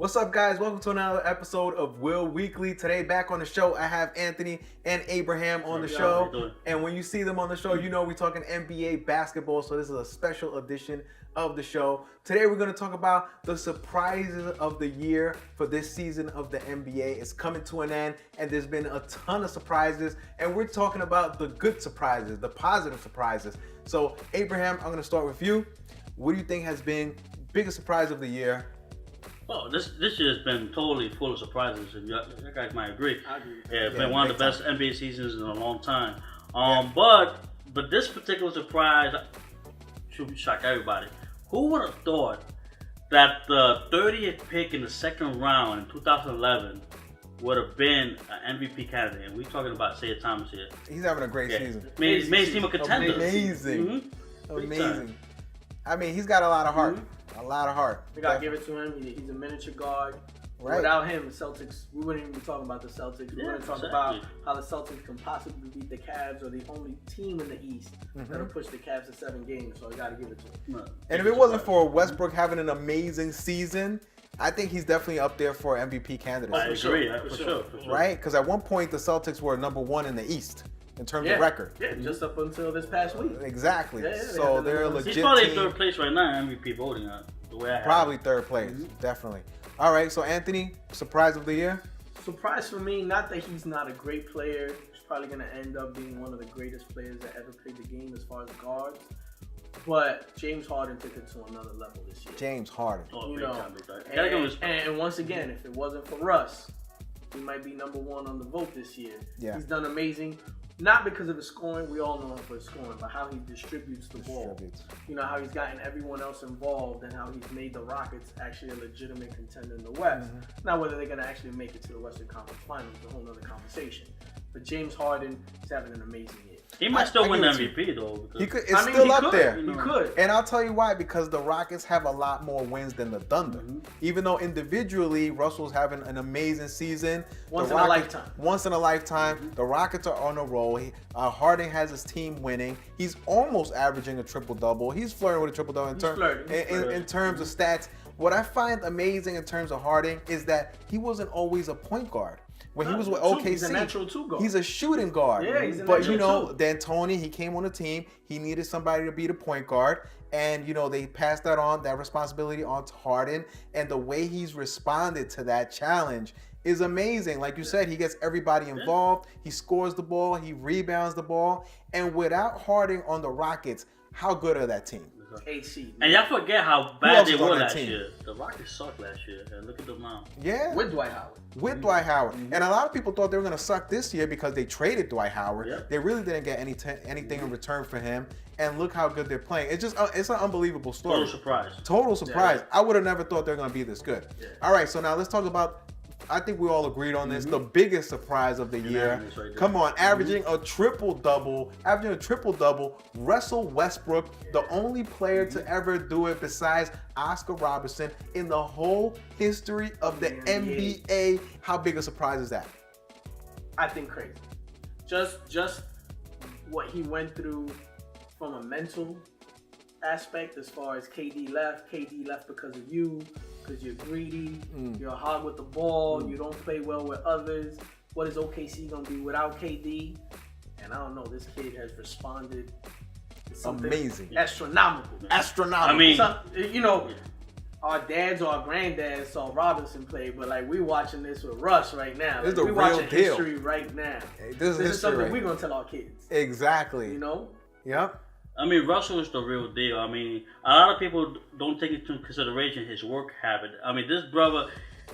What's up, guys? Welcome to another episode of Will Weekly. Today, back on the show, I have Anthony and Abraham on the show. And when you see them on the show, you know we're talking NBA basketball. So this is a special edition of the show. Today, we're going to talk about the surprises of the year for this season of the NBA. It's coming to an end, and there's been a ton of surprises. And we're talking about the good surprises, the positive surprises. So, Abraham, I'm going to start with you. What do you think has been biggest surprise of the year? Well, this year has been totally full of surprises, and you guys might agree. I agree. Yeah, it's been one of the best NBA seasons in a long time. But this particular surprise should shock everybody. Who would have thought that the 30th pick in the second round in 2011 would have been an MVP candidate? And we're talking about Isaiah Thomas here. He's having a great season. Made his team a contender. Amazing. Amazing. I mean, he's got a lot of heart. A lot of heart. We gotta give it to him. He's a miniature guard. Right. Without him, the Celtics, we wouldn't even be talking about the Celtics. We're going to talk about how the Celtics can possibly beat the Cavs, or the only team in the East that'll push the Cavs to 7 games. So I got to give it to him. And if it wasn't for Westbrook having an amazing season, I think he's definitely up there for MVP candidacy. I agree, for sure. Right? Because at one point, the Celtics were number 1 in the East in terms of record. Yeah, just up until this past week. Exactly. Yeah, so they're a legit He's probably team. in third place right now in MVP voting. The way I have Probably it. third place, definitely. All right, so Anthony, surprise of the year? Surprise for me, not that he's not a great player. He's probably going to end up being one of the greatest players that ever played the game as far as guards. But James Harden took it to another level this year. James Harden. Oh, You big know, time, big time. And once again, if it wasn't for Russ, he might be number 1 on the vote this year. Yeah. He's done amazing. Not because of his scoring, we all know him for his scoring, but how he distributes the ball. You know, how he's gotten everyone else involved and how he's made the Rockets actually a legitimate contender in the West. Now, whether they're going to actually make it to the Western Conference Finals is a whole other conversation. But James Harden is having an amazing year. He might still win the MVP, though. He could, it's still up there. He could. And I'll tell you why, because the Rockets have a lot more wins than the Thunder. Even though individually, Russell's having an amazing season. Once in a lifetime. The Rockets are on a roll. Harden has his team winning. He's almost averaging a triple-double. He's flirting with a triple-double in terms of stats. What I find amazing in terms of Harden is that he wasn't always a point guard. When he was with OKC, he's a natural 2 guard. He's a shooting guard. Yeah, he's a but natural 2. D'Antoni, he came on the team. He needed somebody to be the point guard, and they passed that responsibility on to Harden. And the way he's responded to that challenge is amazing. Like you said, he gets everybody involved. He scores the ball. He rebounds the ball. And without Harden on the Rockets, how good are that team? AC. And y'all forget how bad they were last year. The Rockets sucked last year. And look at them now. Yeah. With Dwight Howard. Dwight Howard. And a lot of people thought they were going to suck this year because they traded Dwight Howard. Yep. They really didn't get anything in return for him. And look how good they're playing. It's an unbelievable story. Total surprise. Yeah. I would have never thought they were going to be this good. Yeah. All right, so now let's talk about, I think we all agreed on this, the biggest surprise of the year. Right. Come on, averaging a triple-double, Russell Westbrook, the only player to ever do it besides Oscar Robertson in the whole history of the NBA. How big a surprise is that? I think crazy. Just what he went through from a mental aspect, as far as KD left because of you, because you're greedy, you're a hog with the ball, you don't play well with others. What is OKC going to be without KD? And I don't know, this kid has responded to something amazing, astronomical. I mean, our dads or our grandads saw Robinson play, but like we watching this with Russ right now. This is we a watching real deal. History right now. Hey, this is something we're going to tell our kids. Exactly. Yep. I mean, Russell is the real deal. I mean, a lot of people don't take into consideration his work habit. I mean, this brother,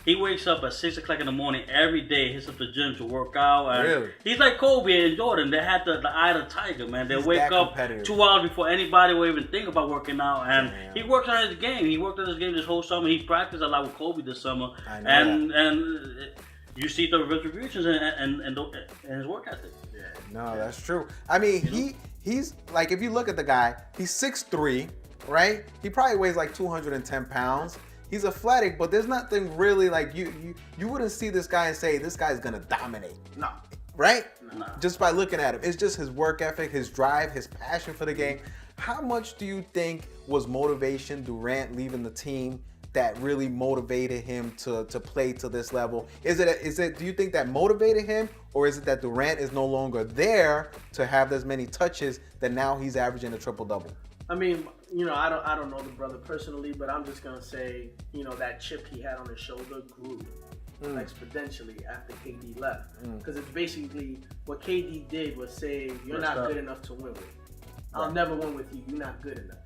he wakes up at 6 o'clock in the morning every day, hits up the gym to work out. And really? He's like Kobe and Jordan. They had the eye of the tiger, man. They wake up 2 hours before anybody will even think about working out. And he works on his game. He worked on his game this whole summer. He practiced a lot with Kobe this summer. And you see the retributions and his work ethic. Yeah. No, that's true. I mean, he's like, if you look at the guy, he's 6'3", right? He probably weighs like 210 pounds. He's athletic, but there's nothing really like you wouldn't see this guy and say this guy's gonna dominate. No. Right? No. Just by looking at him. It's just his work ethic, his drive, his passion for the game. How much do you think was motivation, Durant leaving the team, that really motivated him to play to this level? Is it do you think that motivated him, or is it that Durant is no longer there to have as many touches that now he's averaging a triple-double? I mean, I don't know the brother personally, but I'm just gonna say, that chip he had on his shoulder grew exponentially after KD left. Because it's basically what KD did was say, you're not good enough to win with. I'll never win with you. You're not good enough.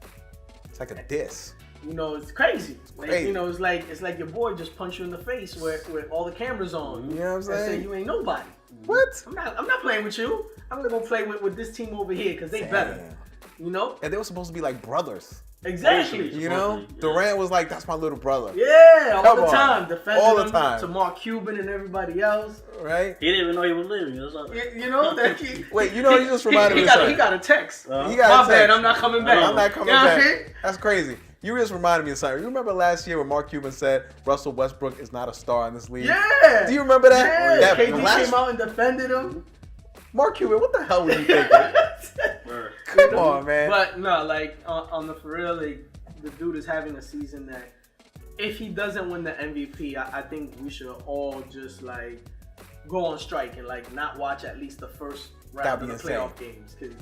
It's like a diss. It's crazy. Crazy. It's like your boy just punched you in the face with all the cameras on. You know what I'm saying? And say you ain't nobody. What? I'm not playing with you. I'm gonna go play with this team over here because they better. And they were supposed to be like brothers. Exactly. Durant was like, that's my little brother. Yeah, all the time. Defending all the him time to Mark Cuban and everybody else. Right? He didn't even know he was leaving. Wait, you just reminded me of something. He got a text. He got My bad, I'm not coming back. I'm not coming back. That's crazy. You just reminded me of something. You remember last year when Mark Cuban said Russell Westbrook is not a star in this league? Yeah. Do you remember that? Yeah. KD came out and defended him. Mark Cuban, what the hell were you thinking? Come on, man. But no, on the for real, the dude is having a season that if he doesn't win the MVP, I think we should all just go on strike and not watch at least the first round of the playoff games, because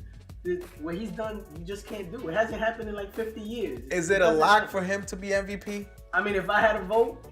what he's done, you just can't do. It hasn't happened in 50 years. Is it a lock for him to be MVP? I mean, if I had a vote,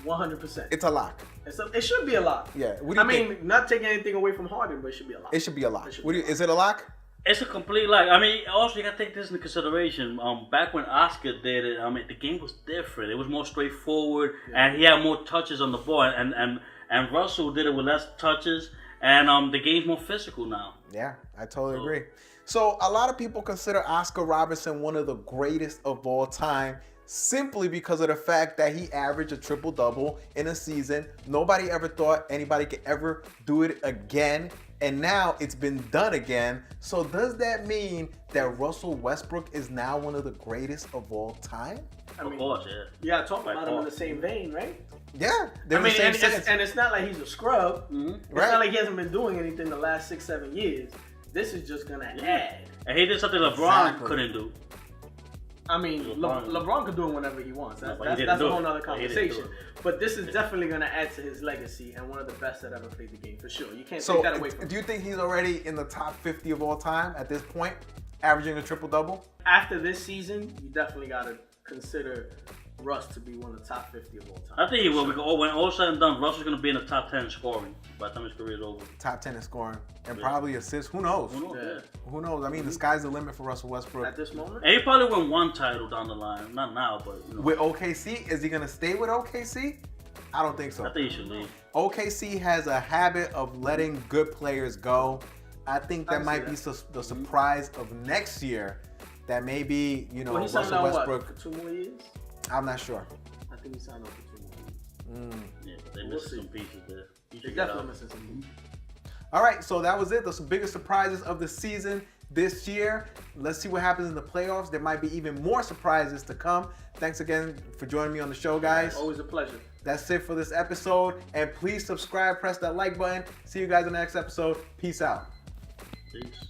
100%. It's a lock. It should be a lock. Yeah. What do you think? I mean, not taking anything away from Harden, but it should be a lock. It should be a lock. Is it a lock? It's a complete lock. I mean, also you gotta take this into consideration. Back when Oscar did it, the game was different. It was more straightforward, and he had more touches on the ball. And Russell did it with less touches, and the game's more physical now. Yeah, I totally agree. So a lot of people consider Oscar Robertson one of the greatest of all time, simply because of the fact that he averaged a triple-double in a season. Nobody ever thought anybody could ever do it again, and now it's been done again. So does that mean that Russell Westbrook is now one of the greatest of all time? Of course, yeah. You gotta talk about him in the same vein, right? Yeah. And it's not like he's a scrub. It's not like he hasn't been doing anything the last 6-7 years. This is just gonna add. And he did something LeBron couldn't do. I mean, LeBron could do it whenever he wants. That's a whole other conversation. But this is definitely going to add to his legacy and one of the best that ever played the game, for sure. You can't take that away from him. Do you think he's already in the top 50 of all time at this point, averaging a triple-double? After this season, you definitely got to consider Russ to be one of the top 50 of all time. I think he will. When all said and done, Russ is going to be in the top 10 scoring by the time his career is over. Top 10 in scoring. And probably assists. Who knows? Who knows? I mean, the sky's the limit for Russell Westbrook. At this moment? And he probably win one title down the line. Not now, but... With OKC? Is he going to stay with OKC? I don't think so. I think he should leave. OKC has a habit of letting good players go. I think that might be the surprise of next year. That maybe, Russell Westbrook... For 2 more years? I'm not sure. I think he signed up for 2 more years. Yeah, but they missed some pieces there. They're definitely missing some pieces. All right, so that was it. The biggest surprises of the season this year. Let's see what happens in the playoffs. There might be even more surprises to come. Thanks again for joining me on the show, guys. Always a pleasure. That's it for this episode. And please subscribe, press that like button. See you guys in the next episode. Peace out. Peace.